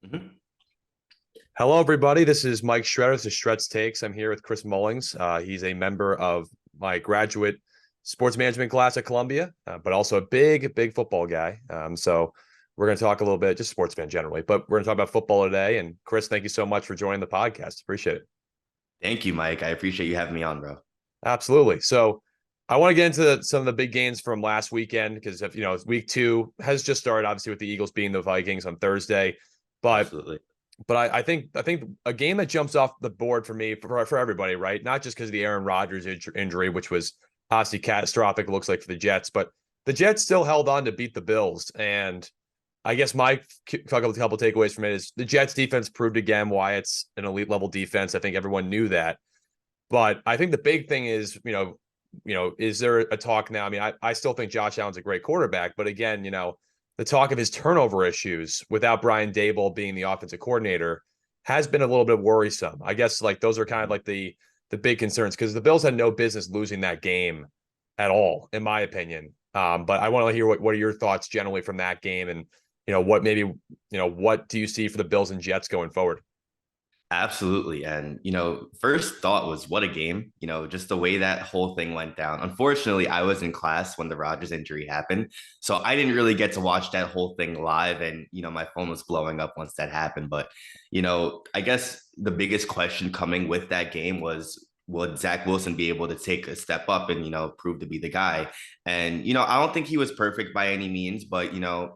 Mhm. Hello, everybody. This is Mike Shredder. This is Shred's Takes. I'm here with Chris Mullings. He's a member of my graduate sports management class at Columbia, but also a big football guy. So we're going to talk a little bit, just sports fan generally, but we're going to talk about football today. And Chris, thank you so much for joining the podcast. Appreciate it. Thank you, Mike. I appreciate you having me on, bro. Absolutely. So I want to get into some of the big games from last weekend because week two has just started, obviously with the Eagles being the Vikings on Thursday, but Absolutely. I think a game that jumps off the board for me for everybody, right? Not just because of the Aaron Rodgers injury, which was obviously catastrophic. It looks like for the Jets, but the Jets still held on to beat the Bills. And I guess my couple takeaways from it is the Jets defense proved again why it's an elite level defense. I think everyone knew that, but I think the big thing is, is there a talk now? I mean, I still think Josh Allen's a great quarterback, but again, the talk of his turnover issues without Brian Dable being the offensive coordinator has been a little bit worrisome. I guess like those are kind of like the big concerns because the Bills had no business losing that game at all, in my opinion. But I want to hear what are your thoughts generally from that game, and what maybe what do you see for the Bills and Jets going forward? Absolutely. And, first thought was what a game, just the way that whole thing went down. Unfortunately, I was in class when the Rodgers injury happened. So I didn't really get to watch that whole thing live. And, my phone was blowing up once that happened. But, I guess the biggest question coming with that game was, would Zach Wilson be able to take a step up and, prove to be the guy? And, I don't think he was perfect by any means, but,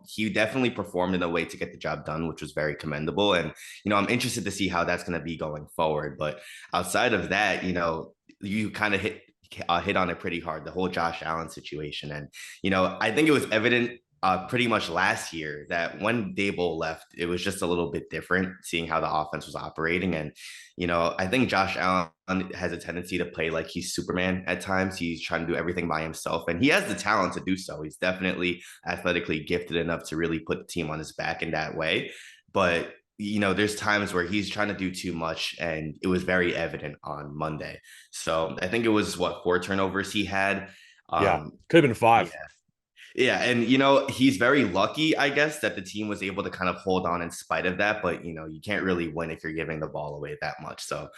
he definitely performed in a way to get the job done, which was very commendable. And, I'm interested to see how that's going to be going forward. But outside of that, you kind of hit on it pretty hard, the whole Josh Allen situation. And, I think it was evident pretty much last year that when Dable left, it was just a little bit different seeing how the offense was operating. And, I think Josh Allen has a tendency to play like he's Superman at times. He's trying to do everything by himself, and he has the talent to do so. He's definitely athletically gifted enough to really put the team on his back in that way. But there's times where he's trying to do too much, and it was very evident on Monday. So I think it was what, four turnovers he had. Yeah, Um, could have been yeah, five. yeah, and he's very lucky, I guess, that the team was able to kind of hold on in spite of that. But you can't really win if you're giving the ball away that much. So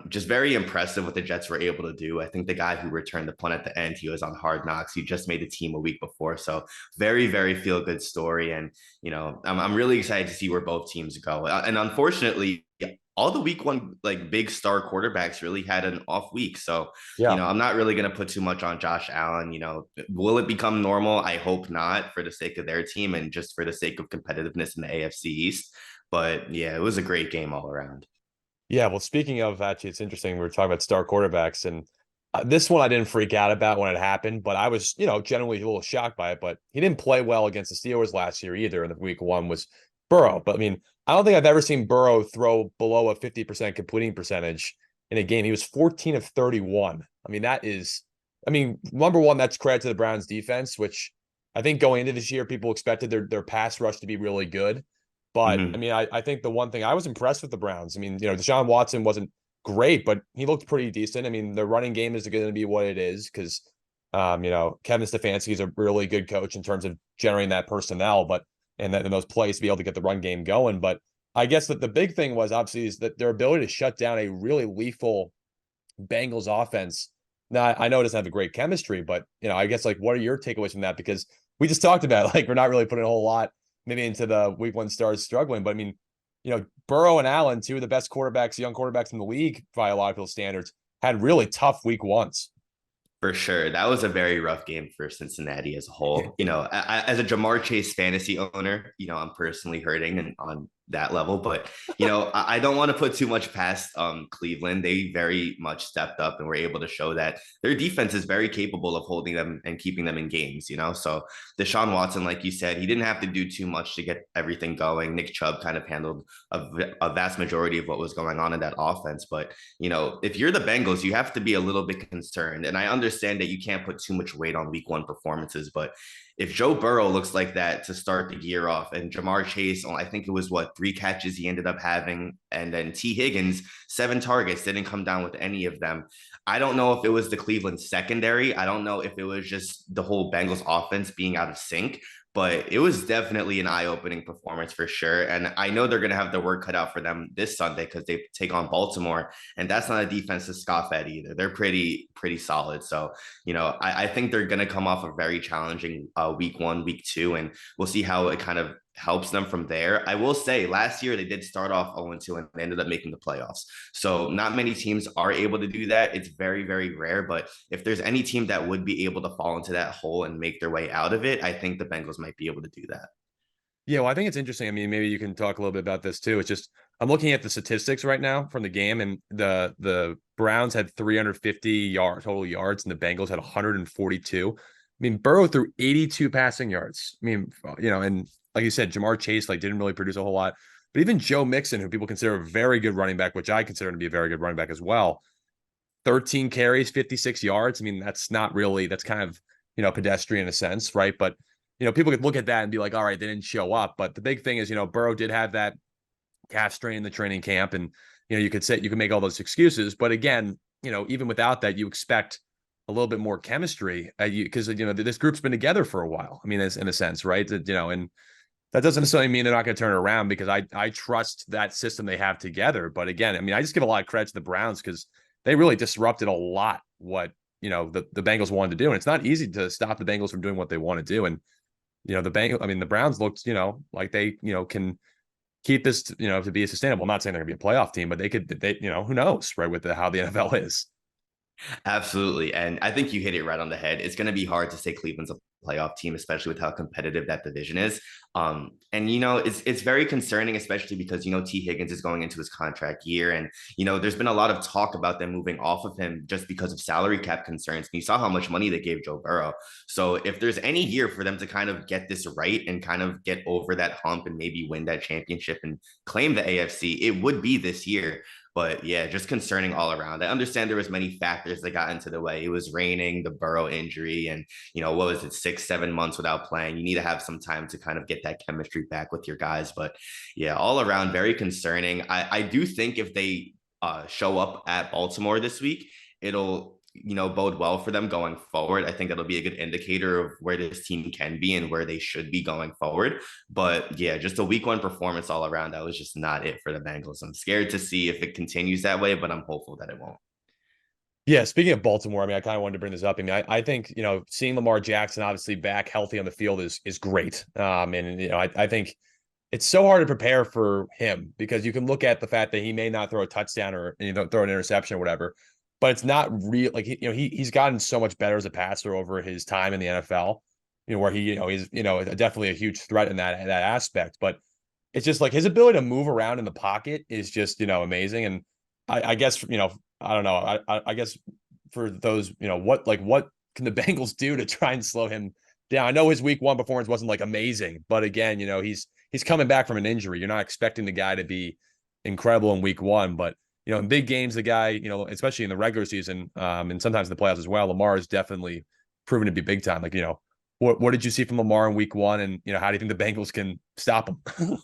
just very impressive what the Jets were able to do. I think the guy who returned the punt at the end, he was on Hard Knocks. He just made the team a week before. So very feel good story. And, I'm really excited to see where both teams go. And unfortunately, all the week one, like big star quarterbacks really had an off week. So, Yeah. I'm not really going to put too much on Josh Allen. Will it become normal? I hope not, for the sake of their team and just for the sake of competitiveness in the AFC East. But yeah, it was a great game all around. Yeah, well, speaking of actually, it's interesting. We were talking about star quarterbacks, and this one I didn't freak out about when it happened, but I was, generally a little shocked by it. But he didn't play well against the Steelers last year either. In the week one was Burrow, but I mean, I don't think I've ever seen Burrow throw below a 50% completing percentage in a game. He was 14 of 31. I mean, number one, that's credit to the Browns defense, which I think going into this year, people expected their pass rush to be really good. But I Mm-hmm. mean, I think the one thing I was impressed with the Browns. I mean, Deshaun Watson wasn't great, but he looked pretty decent. I mean, the running game is going to be what it is because, Kevin Stefanski is a really good coach in terms of generating that personnel, but and that in those plays to be able to get the run game going. But I guess that the big thing was obviously is that their ability to shut down a really lethal Bengals offense. Now I know it doesn't have a great chemistry, but I guess like what are your takeaways from that? Because we just talked about like we're not really putting a whole lot maybe into the week one stars struggling, but I mean, Burrow and Allen, two of the best quarterbacks, young quarterbacks in the league by a lot of people's standards, had really tough week ones. For sure. That was a very rough game for Cincinnati as a whole. As a Jamar Chase fantasy owner, I'm personally hurting and on that level. But, I don't want to put too much past Cleveland. They very much stepped up and were able to show that their defense is very capable of holding them and keeping them in games. So Deshaun Watson, like you said, he didn't have to do too much to get everything going. Nick Chubb kind of handled a vast majority of what was going on in that offense. But if you're the Bengals, you have to be a little bit concerned. And I understand that you can't put too much weight on week one performances, but if Joe Burrow looks like that to start the year off, and Jamar Chase, I think it was what, three catches he ended up having, and then T. Higgins, 7 targets, didn't come down with any of them. I don't know if it was the Cleveland secondary. I don't know if it was just the whole Bengals offense being out of sync. but it was definitely an eye-opening performance for sure. And I know they're going to have their work cut out for them this Sunday because they take on Baltimore, and that's not a defense to scoff at either. They're pretty solid. So I think they're going to come off a very challenging week one, week two, and we'll see how it kind of helps them from there. I will say last year they did start off 0-2 and they ended up making the playoffs. So not many teams are able to do that. It's very, very rare. But if there's any team that would be able to fall into that hole and make their way out of it, I think the Bengals might be able to do that. Yeah, well, I think it's interesting. I mean, maybe you can talk a little bit about this too. It's just I'm looking at the statistics right now from the game, and the Browns had 350 total yards, and the Bengals had 142. I mean, Burrow threw 82 passing yards. I mean, and like you said, Jamar Chase like didn't really produce a whole lot, but even Joe Mixon, who people consider a very good running back, which I consider to be a very good running back as well, 13 carries, 56 yards. I mean, that's kind of, pedestrian in a sense, right? But, people could look at that and be like, all right, they didn't show up. But the big thing is, Burrow did have that calf strain in the training camp. And, you can make all those excuses. But again, even without that, you expect a little bit more chemistry because, this group's been together for a while. I mean, in a sense, right? And that doesn't necessarily mean they're not going to turn it around because I trust that system they have together. But again, I mean, I just give a lot of credit to the Browns because they really disrupted a lot what the Bengals wanted to do, and it's not easy to stop the Bengals from doing what they want to do. And the Browns looked like they can keep this to be sustainable. I'm not saying they're going to be a playoff team, but they who knows, right, with how the NFL is. Absolutely. And I think you hit it right on the head. It's going to be hard to say Cleveland's a playoff team, especially with how competitive that division is. And it's very concerning, especially because T. Higgins is going into his contract year, and there's been a lot of talk about them moving off of him just because of salary cap concerns. And you saw how much money they gave Joe Burrow. So if there's any year for them to kind of get this right and kind of get over that hump and maybe win that championship and claim the AFC, it would be this year. But yeah, just concerning all around. I understand there was many factors that got into the way. It was raining, the Burrow injury, and what was it, 6-7 months without playing. You need to have some time to kind of get that chemistry back with your guys. But yeah, all around very concerning. I do think if they show up at Baltimore this week, it'll bode well for them going forward. I think that'll be a good indicator of where this team can be and where they should be going forward. But yeah, just a week one performance all around. That was just not it for the Bengals. I'm scared to see if it continues that way, but I'm hopeful that it won't. Yeah, speaking of Baltimore, I mean, I kind of wanted to bring this up. I mean, I think seeing Lamar Jackson obviously back healthy on the field is great. And I think it's so hard to prepare for him because you can look at the fact that he may not throw a touchdown or throw an interception or whatever, but it's not real. Like he's gotten so much better as a passer over his time in the NFL. Where he's definitely a huge threat in that aspect. But it's just like his ability to move around in the pocket is just amazing. And I guess I don't know. I guess for those, what can the Bengals do to try and slow him down? I know his week one performance wasn't like amazing, but again, he's coming back from an injury. You're not expecting the guy to be incredible in week one, but in big games, the guy, especially in the regular season, and sometimes in the playoffs as well, Lamar is definitely proven to be big time. Like, what did you see from Lamar in week one? And, how do you think the Bengals can stop him?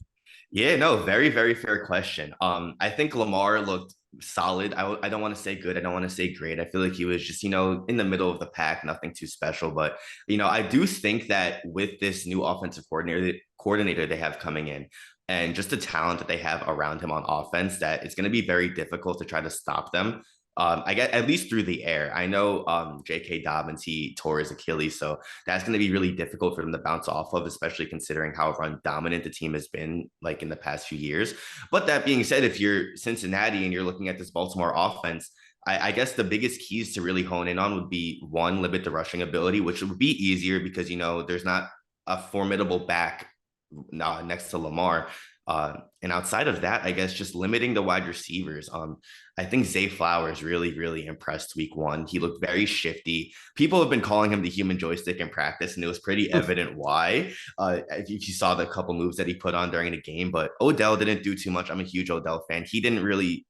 Yeah, no, very, very fair question. I think Lamar looked solid. I don't want to say good. I don't want to say great. I feel like he was just, in the middle of the pack, nothing too special. But, I do think that with this new offensive coordinator they have coming in and just the talent that they have around him on offense, that it's going to be very difficult to try to stop them. I get at least through the air. I know J.K. Dobbins, he tore his Achilles, so that's going to be really difficult for them to bounce off of, especially considering how run dominant the team has been like in the past few years. But that being said, if you're Cincinnati and you're looking at this Baltimore offense, I guess the biggest keys to really hone in on would be one, limit the rushing ability, which would be easier because there's not a formidable back next to Lamar. And outside of that, I guess just limiting the wide receivers. I think Zay Flowers really, really impressed week one. He looked very shifty. People have been calling him the human joystick in practice, and it was pretty evident why. If you saw the couple moves that he put on during the game, but Odell didn't do too much. I'm a huge Odell fan. He didn't really,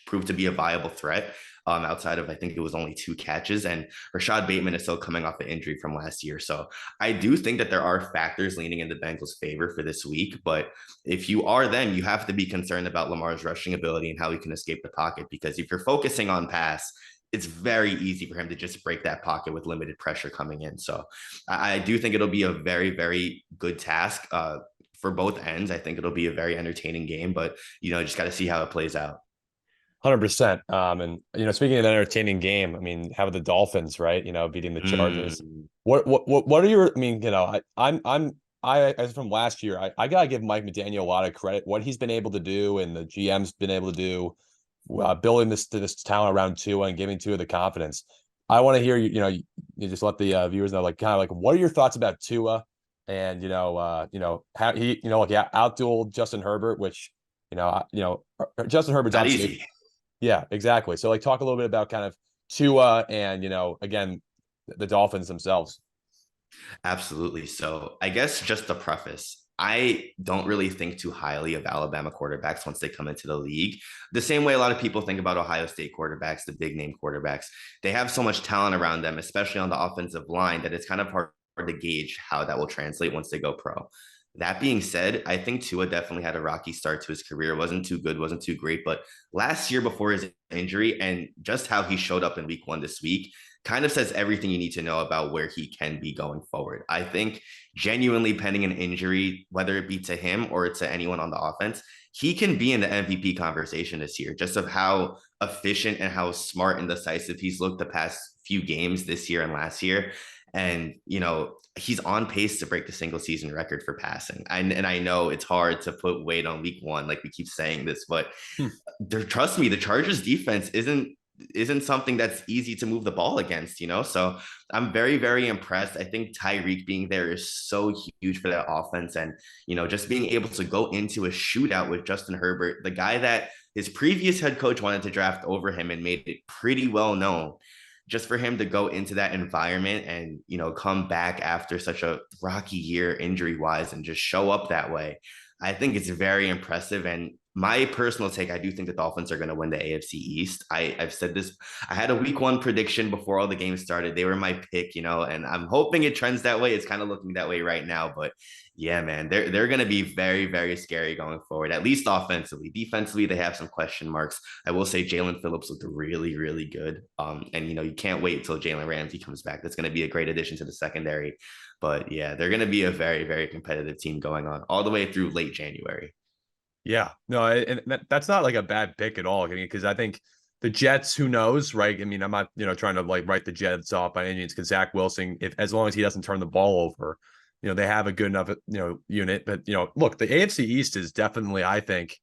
prove to be a viable threat. Outside of, I think it was only 2 catches, and Rashad Bateman is still coming off an injury from last year. So I do think that there are factors leaning in the Bengals' favor for this week. But if you are them, you have to be concerned about Lamar's rushing ability and how he can escape the pocket, because if you're focusing on pass, it's very easy for him to just break that pocket with limited pressure coming in. So I do think it'll be a very, very good task for both ends. I think it'll be a very entertaining game, but just got to see how it plays out. 100%. And speaking of an entertaining game, I mean, how about the Dolphins, right? Beating the Chargers. Mm. What are your? I mean, I as from last year, I gotta give Mike McDaniel a lot of credit. What he's been able to do, and the GM's been able to do, building this talent around Tua and giving Tua the confidence. I want to hear you just let the viewers know, like, kind of like, what are your thoughts about Tua, and how he like, yeah, outdueled Justin Herbert, which Justin Herbert's Not obviously, easy. yeah, exactly. So, like, talk a little bit about kind of Tua and again, the Dolphins themselves. Absolutely. So I guess just to preface, I don't really think too highly of Alabama quarterbacks once they come into the league. The same way a lot of people think about Ohio State quarterbacks, the big name quarterbacks. They have so much talent around them, especially on the offensive line, that it's kind of hard to gauge how that will translate once they go pro. That being said, I think Tua definitely had a rocky start to his career. Wasn't too good, wasn't too great. But last year before his injury and just how he showed up in week one this week kind of says everything you need to know about where he can be going forward. I think genuinely pending an injury, whether it be to him or to anyone on the offense, he can be in the MVP conversation this year, just of how efficient and how smart and decisive he's looked the past few games this year and last year. And, he's on pace to break the single season record for passing. And I know it's hard to put weight on week one, like we keep saying this, but Hmm. trust me, the Chargers defense isn't something that's easy to move the ball against. So I'm very, very impressed. I think Tyreek being there is so huge for that offense. And, just being able to go into a shootout with Justin Herbert, the guy that his previous head coach wanted to draft over him and made it pretty well known, just for him to go into that environment and, come back after such a rocky year injury wise and just show up that way. I think it's very impressive. And my personal take, I do think the Dolphins are going to win the AFC East. I've said this. I had a week one prediction before all the games started. They were my pick, and I'm hoping it trends that way. It's kind of looking that way right now. But yeah, man, they're going to be very, very scary going forward, at least offensively. Defensively, they have some question marks. I will say Jalen Phillips looked really, really good. And, you can't wait until Jalen Ramsey comes back. That's going to be a great addition to the secondary. But yeah, they're going to be a very, very competitive team going on all the way through late January. Yeah, no, and that's not like a bad pick at all. I mean, because I think the Jets, who knows, right? I mean, I'm not, trying to like write the Jets off by any means, because Zach Wilson, if as long as he doesn't turn the ball over, they have a good enough, unit. But look, the AFC East is definitely, I think,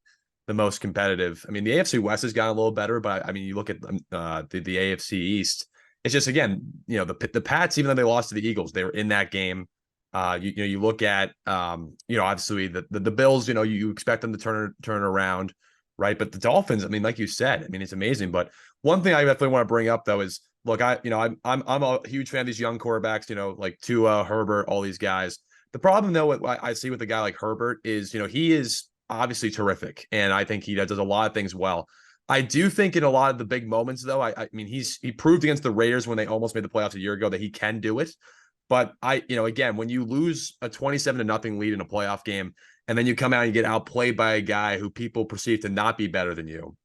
the most competitive. I mean, the AFC West has gotten a little better, but I mean, you look at the AFC East, it's just, again, the Pats, even though they lost to the Eagles, they were in that game. You look at obviously the Bills, you expect them to turn around, right? But the Dolphins, I mean, like you said, I mean, it's amazing. But one thing I definitely want to bring up, though, is, look, I'm a huge fan of these young quarterbacks, like Tua, Herbert, all these guys. The problem, though, what I see with a guy like Herbert is, he is obviously terrific, and I think he does a lot of things well. I do think in a lot of the big moments, though, I mean, he proved against the Raiders when they almost made the playoffs a year ago that he can do it. But again, when you lose a 27 to nothing lead in a playoff game, and then you come out and you get outplayed by a guy who people perceive to not be better than you,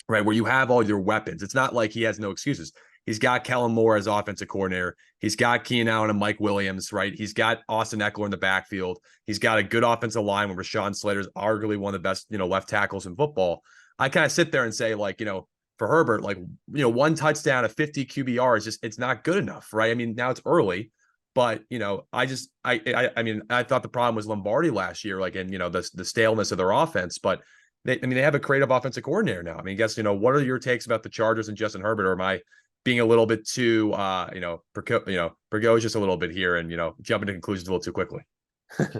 right? Where you have all your weapons. It's not like he has no excuses. He's got Kellen Moore as offensive coordinator. He's got Keenan Allen and Mike Williams, right? He's got Austin Eckler in the backfield. He's got a good offensive line with Rashawn Slater's arguably one of the best, left tackles in football. I kind of sit there and say, like, for Herbert, like, one touchdown, a 50 QBR is just, it's not good enough, right? I mean, now it's early, but I mean, I thought the problem was Lombardi last year, like, and the staleness of their offense. But they have a creative offensive coordinator now. I mean, I guess what are your takes about the Chargers and Justin Herbert? Or am I being a little bit too precocious a little bit here, and jumping to conclusions a little too quickly?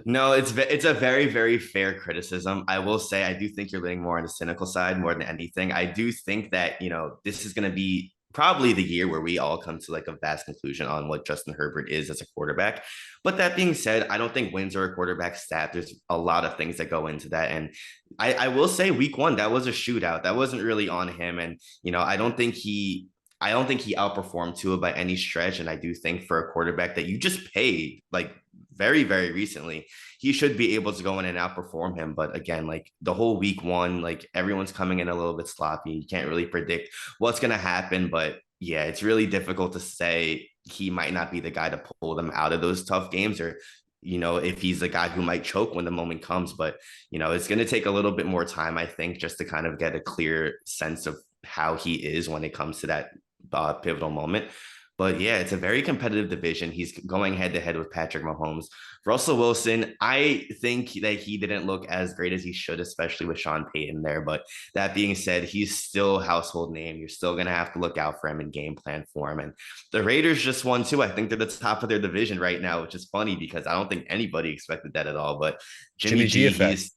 No, it's a very, very fair criticism. I will say I do think you're leaning more on the cynical side more than anything. I do think that, this is going to be probably the year where we all come to like a vast conclusion on what Justin Herbert is as a quarterback. But that being said, I don't think wins are a quarterback stat. There's a lot of things that go into that. And I will say week one, that was a shootout. That wasn't really on him. And, I don't think he outperformed Tua by any stretch. And I do think for a quarterback that you just paid like very, very recently, he should be able to go in and outperform him. But again, like the whole week one, like everyone's coming in a little bit sloppy. You can't really predict what's going to happen. But yeah, it's really difficult to say he might not be the guy to pull them out of those tough games, or if he's the guy who might choke when the moment comes. But it's going to take a little bit more time, I think, just to kind of get a clear sense of how he is when it comes to that pivotal moment. But yeah, it's a very competitive division. He's going head to head with Patrick Mahomes. Russell Wilson, I think that he didn't look as great as he should, especially with Sean Payton there. But that being said, he's still a household name. You're still going to have to look out for him and game plan for him. And the Raiders just won too. I think they're the top of their division right now, which is funny because I don't think anybody expected that at all. But Jimmy Jimmy G G, effect. he's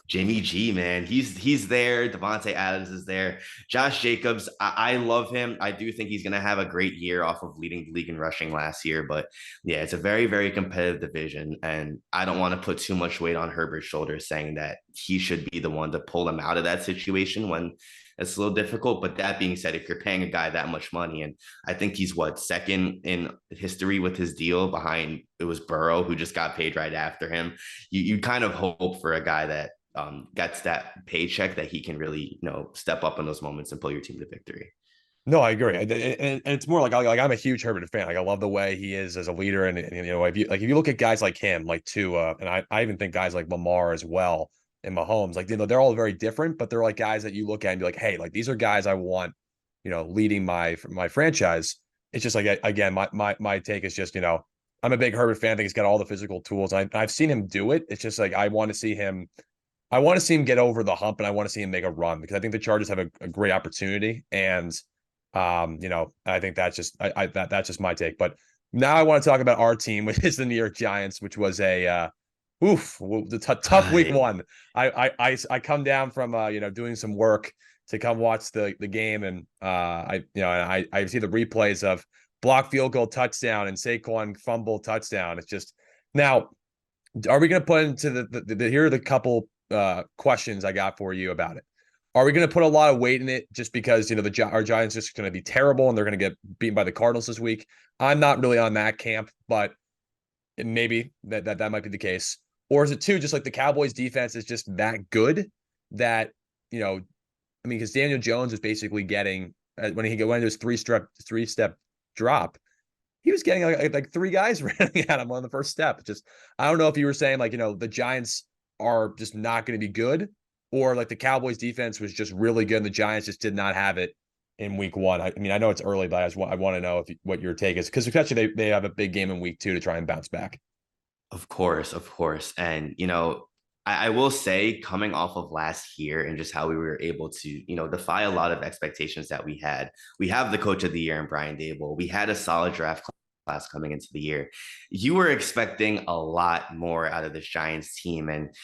Jimmy G, man, he's there. Devontae Adams is there. Josh Jacobs, I love him. I do think he's going to have a great year off of leading the league in rushing last year. But yeah, it's a very, very competitive division. And I don't want to put too much weight on Herbert's shoulders saying that he should be the one to pull them out of that situation when it's a little difficult. But that being said, if you're paying a guy that much money, and I think he's second in history with his deal behind it was Burrow, who just got paid right after him. You kind of hope for a guy that gets that paycheck that he can really, step up in those moments and pull your team to victory. No, I agree, and it's more like I'm a huge Herbert fan. Like I love the way he is as a leader, and if you look at guys like him, like Tua, and I even think guys like Lamar as well, and Mahomes, like they're all very different, but they're like guys that you look at and be like, hey, like these are guys I want, leading my franchise. It's just like again, my take is just I'm a big Herbert fan. I think he's got all the physical tools. I've seen him do it. It's just like I want to see him get over the hump, and I want to see him make a run because I think the Chargers have a great opportunity. And I think that's just my take. But now I want to talk about our team, which is the New York Giants, which was the tough week I, one. I come down from doing some work to come watch the game, and I see the replays of block field goal touchdown and Saquon fumble touchdown. It's just now, are we going to put into the here are the couple questions I got for you about it. Are we going to put a lot of weight in it just because our Giants just going to be terrible and they're going to get beaten by the Cardinals this week? I'm not really on that camp, but maybe that might be the case. Or is it two, just like the Cowboys defense is just that good that because Daniel Jones is basically getting when he went into his three-step drop, he was getting like three guys running at him on the first step. Just I don't know if you were saying the Giants are just not going to be good, or like the Cowboys defense was just really good and the Giants just did not have it in week one. I mean, I know it's early, but I want to know what your take is, because especially they have a big game in week 2 to try and bounce back. of course, of course. And, I will say, coming off of last year and just how we were able to, defy a lot of expectations that we have the coach of the year in Brian Dable. We had a solid draft class coming into the year. You were expecting a lot more out of this Giants team. And,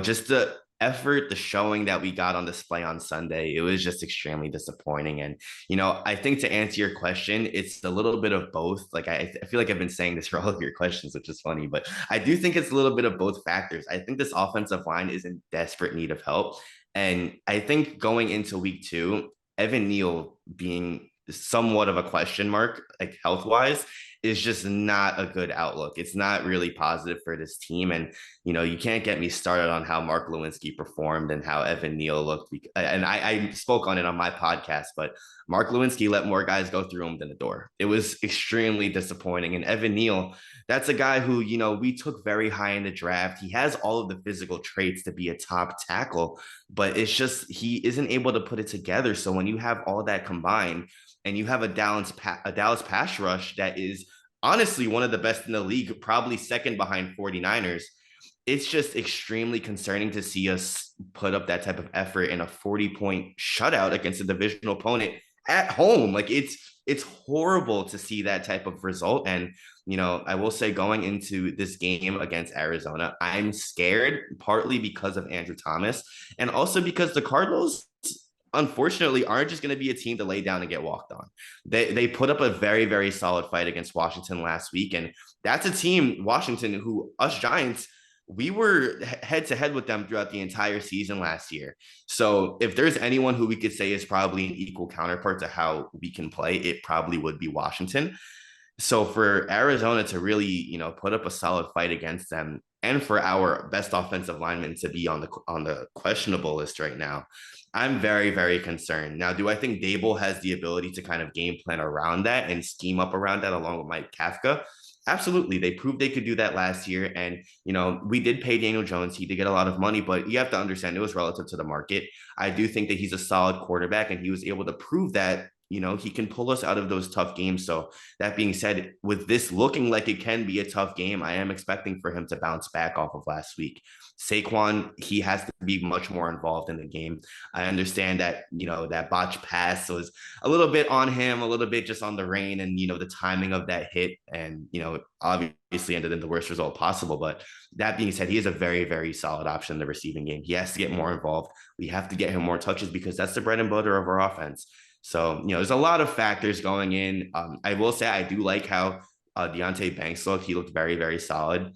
just the effort, the showing that we got on display on Sunday, it was just extremely disappointing. And, I think to answer your question, it's a little bit of both. Like, I feel like I've been saying this for all of your questions, which is funny, but I do think it's a little bit of both factors. I think this offensive line is in desperate need of help. And I think going into week 2, Evan Neal being somewhat of a question mark, like health wise, is just not a good outlook. It's not really positive for this team. And, you can't get me started on how Mark Lewinsky performed and how Evan Neal looked. And I spoke on it on my podcast, but Mark Lewinsky let more guys go through him than the door. It was extremely disappointing. And Evan Neal, that's a guy who, we took very high in the draft. He has all of the physical traits to be a top tackle, but it's just he isn't able to put it together. So when you have all that combined, and you have a Dallas pass rush that is honestly one of the best in the league, probably second behind 49ers, it's just extremely concerning to see us put up that type of effort in a 40-point shutout against a divisional opponent at home. Like it's horrible to see that type of result. And, I will say, going into this game against Arizona, I'm scared, partly because of Andrew Thomas and also because the Cardinals, unfortunately, aren't just going to be a team to lay down and get walked on. They put up a very, very solid fight against Washington last week. And that's a team, Washington, who us Giants, we were head to head with them throughout the entire season last year. So if there's anyone who we could say is probably an equal counterpart to how we can play, it probably would be Washington. So for Arizona to really, put up a solid fight against them, and for our best offensive lineman to be on the questionable list right now, I'm very, very concerned. Now, do I think Dable has the ability to kind of game plan around that and scheme up around that along with Mike Kafka? Absolutely. They proved they could do that last year. And, we did pay Daniel Jones. He did get a lot of money, but you have to understand it was relative to the market. I do think that he's a solid quarterback and he was able to prove that, he can pull us out of those tough games. So that being said, with this looking like it can be a tough game, I am expecting for him to bounce back off of last week. Saquon, he has to be much more involved in the game. I understand that, that botch pass was a little bit on him, a little bit just on the rain and, the timing of that hit. And, obviously ended in the worst result possible. But that being said, he is a very, very solid option in the receiving game. He has to get more involved. We have to get him more touches because that's the bread and butter of our offense. So, there's a lot of factors going in. I will say I do like how Deontay Banks looked. He looked very, very solid.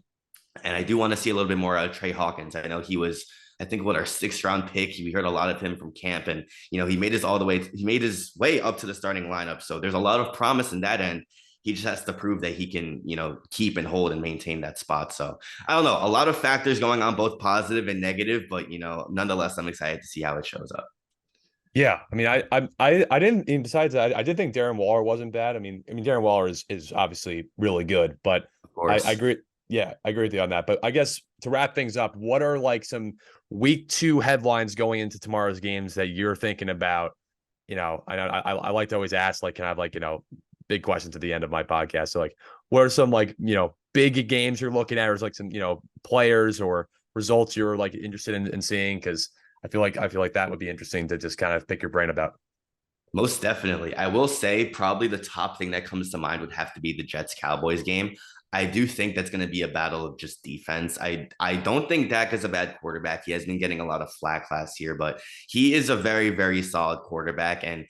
And I do want to see a little bit more out of Trey Hawkins. I know he was, I think, what, our 6th round pick. We heard a lot of him from camp, and he made his way up to the starting lineup. So there's a lot of promise in that end. He just has to prove that he can, keep and hold and maintain that spot. So I don't know, a lot of factors going on, both positive and negative, but nonetheless, I'm excited to see how it shows up. Yeah, I mean, I didn't even besides that, I did think Darren Waller wasn't bad. I mean, Darren Waller is obviously really good, but Of I course. agree. Yeah, I agree with you on that. But I guess to wrap things up, what are like some week 2 headlines going into tomorrow's games that you're thinking about? I like to always ask, like, can I have like, big questions at the end of my podcast. So like, what are some like, big games you're looking at, or is like some, players or results you're like interested in seeing? Because I feel like that would be interesting to just kind of pick your brain about. Most definitely. I will say probably the top thing that comes to mind would have to be the Jets Cowboys game. I do think that's going to be a battle of just defense. I don't think Dak is a bad quarterback. He has been getting a lot of flack last year, but he is a very, very solid quarterback. And,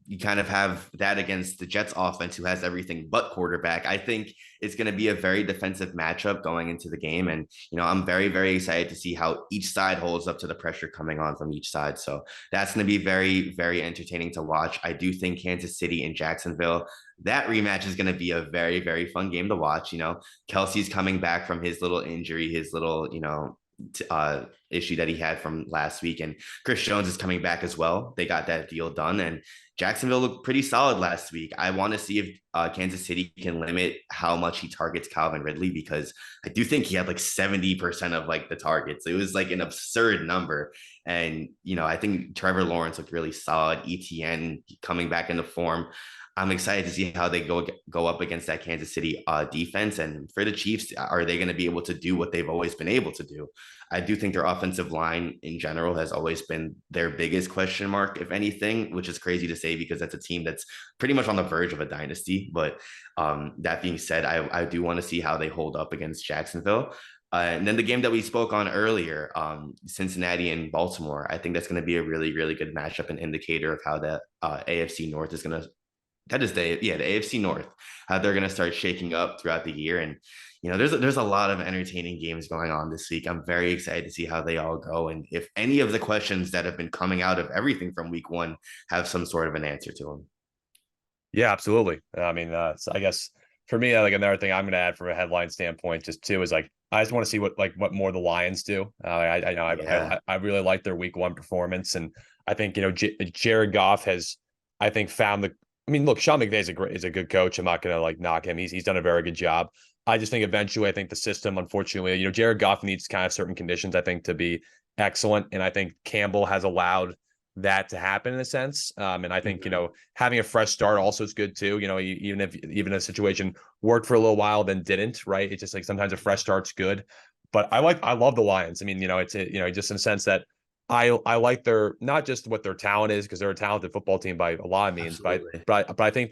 you kind of have that against the Jets offense, who has everything but quarterback. I think it's going to be a very defensive matchup going into the game. And, I'm very, very excited to see how each side holds up to the pressure coming on from each side. So that's going to be very, very entertaining to watch. I do think Kansas City and Jacksonville, that rematch is going to be a very, very fun game to watch. Kelsey's coming back from his little injury, his little, issue that he had from last week. And Chris Jones is coming back as well. They got that deal done. And Jacksonville looked pretty solid last week. I want to see if Kansas City can limit how much he targets Calvin Ridley, because I do think he had like 70% of like the targets. It was like an absurd number. And, I think Trevor Lawrence looked really solid. ETN coming back into form. I'm excited to see how they go up against that Kansas City defense. And for the Chiefs, are they going to be able to do what they've always been able to do? I do think their offensive line in general has always been their biggest question mark, if anything, which is crazy to say because that's a team that's pretty much on the verge of a dynasty. But that being said, I do want to see how they hold up against Jacksonville. And then the game that we spoke on earlier, Cincinnati and Baltimore, I think that's going to be a really, really good matchup and indicator of how the AFC North is going to the AFC North, how they're going to start shaking up throughout the year. And, there's a lot of entertaining games going on this week. I'm very excited to see how they all go. And if any of the questions that have been coming out of everything from week 1 have some sort of an answer to them. Yeah, absolutely. I mean, so I guess for me, like another thing I'm going to add from a headline standpoint, just too, is like I just want to see what more the Lions do. I know Yeah, I really like their week 1 performance, and I think Jared Goff has, I think, found the. I mean, look, Sean McVay is a good coach. I'm not going to like knock him. He's done a very good job. I just think eventually, I think the system, unfortunately, Jared Goff needs kind of certain conditions, I think, to be excellent, and I think Campbell has allowed that to happen in a sense. And I think, having a fresh start also is good too. Even if a situation worked for a little while, then didn't, right? It's just like sometimes a fresh start's good. But I love the Lions. I mean, just in the sense that I like their, not just what their talent is, because they're a talented football team by a lot of means, absolutely. but I think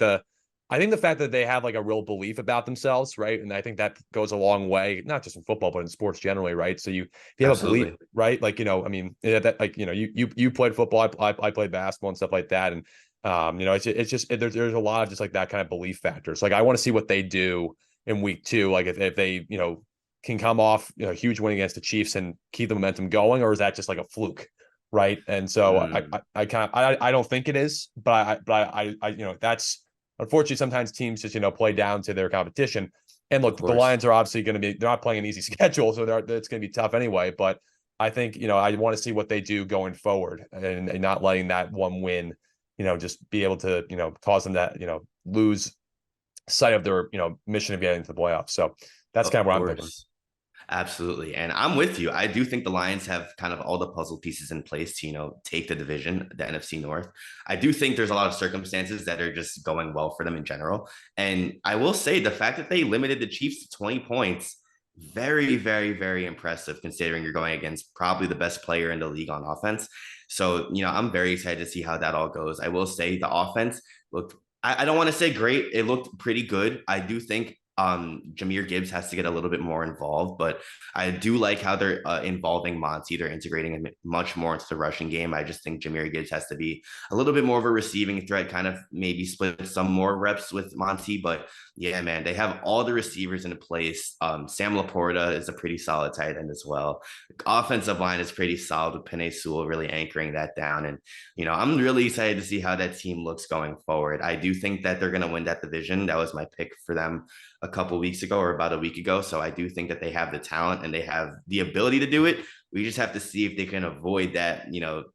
the fact that they have like a real belief about themselves, right? And I think that goes a long way, not just in football, but in sports generally, right? So if you have a belief, Absolutely. right? Like, I mean, that like, you played football, I played basketball and stuff like that. And, it's just, there's a lot of just like that kind of belief factors. Like, I want to see what they do in week 2. Like if they, can come off a huge win against the Chiefs and keep the momentum going, or is that just like a fluke? Right. And so Mm, I kind of, I don't think it is, but I that's unfortunately sometimes teams just, play down to their competition. And Of look, the course. Lions are obviously going to be, they're not playing an easy schedule, so it's going to be tough anyway. But I think, I want to see what they do going forward, and not letting that one win, just be able to, cause them that, lose sight of their, mission of getting to the playoffs. So that's kind Of of what I'm thinking. course. Absolutely. And I'm with you. I do think the Lions have kind of all the puzzle pieces in place to, take the division, the NFC North. I do think there's a lot of circumstances that are just going well for them in general. And I will say the fact that they limited the Chiefs to 20 points, very, very, very impressive considering you're going against probably the best player in the league on offense. So, I'm very excited to see how that all goes. I will say the offense looked, I don't want to say great. It looked pretty good. I do think Jahmyr Gibbs has to get a little bit more involved, but I do like how they're involving Monty. They're integrating him much more into the rushing game. I just think Jahmyr Gibbs has to be a little bit more of a receiving threat, kind of maybe split some more reps with Monty. But yeah, man, they have all the receivers in place. Sam Laporta is a pretty solid tight end as well. Offensive line is pretty solid with Penei Sewell really anchoring that down. And, I'm really excited to see how that team looks going forward. I do think that they're going to win that division. That was my pick for them a couple weeks ago or about a week ago. So I do think that they have the talent and they have the ability to do it. We just have to see if they can avoid that,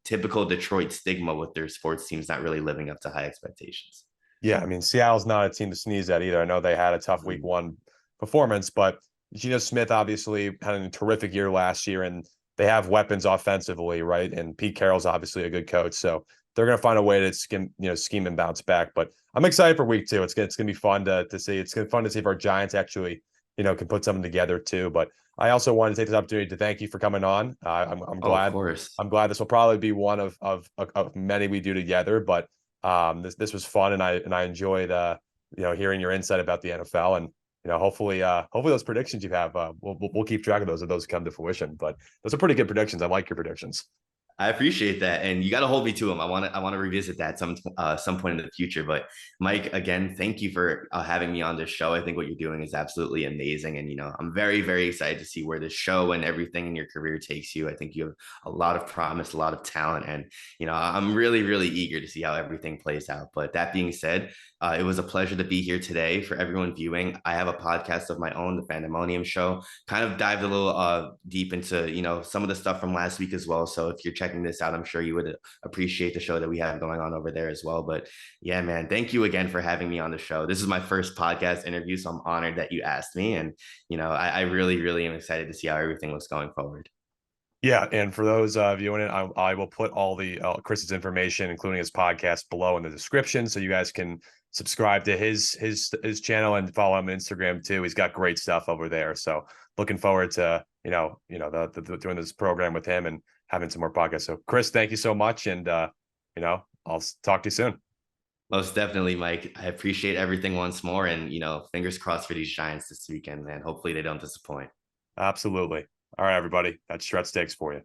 typical Detroit stigma with their sports teams not really living up to high expectations. Yeah, I mean, Seattle's not a team to sneeze at either. I know they had a tough week Mm-hmm. one performance, but Geno Smith obviously had a terrific year last year, and they have weapons offensively, right? And Pete Carroll's obviously a good coach, so they're going to find a way to scheme and bounce back. But I'm excited for week two. It's gonna be fun to see. It's gonna be fun to see if our Giants actually, can put something together too. But I also wanted to take this opportunity to thank you for coming on. I'm Oh, of glad. course. I'm glad this will probably be one of many we do together, but this was fun, and I enjoyed hearing your insight about the NFL, and hopefully those predictions you have, we'll keep track of those if those come to fruition. But those are pretty good predictions. I like your predictions. I appreciate that, and you got to hold me to them. I want to revisit that some point in the future. But Mike, again, thank you for having me on this show. I think what you're doing is absolutely amazing, and I'm very very excited to see where this show and everything in your career takes you. I think you have a lot of promise, a lot of talent, and I'm really really eager to see how everything plays out. But that being said, it was a pleasure to be here today. For everyone viewing, I have a podcast of my own, the Pandemonium Show. Kind of dived a little deep into some of the stuff from last week as well. So if you're checking this out, I'm sure you would appreciate the show that we have going on over there as well. But yeah, man, thank you again for having me on the show. This is my first podcast interview, so I'm honored that you asked me. And I really, really am excited to see how everything looks going forward. Yeah, and for those viewing it, I will put all the Chris's information, including his podcast, below in the description, so you guys can subscribe to his channel and follow him on Instagram too. He's got great stuff over there. So looking forward to doing this program with him and having some more podcasts. So Chris, thank you so much, and I'll talk to you soon. Most definitely, Mike. I appreciate everything once more, and fingers crossed for these Giants this weekend, man. Hopefully they don't disappoint. Absolutely. All right, everybody, that's Shred Steaks for you.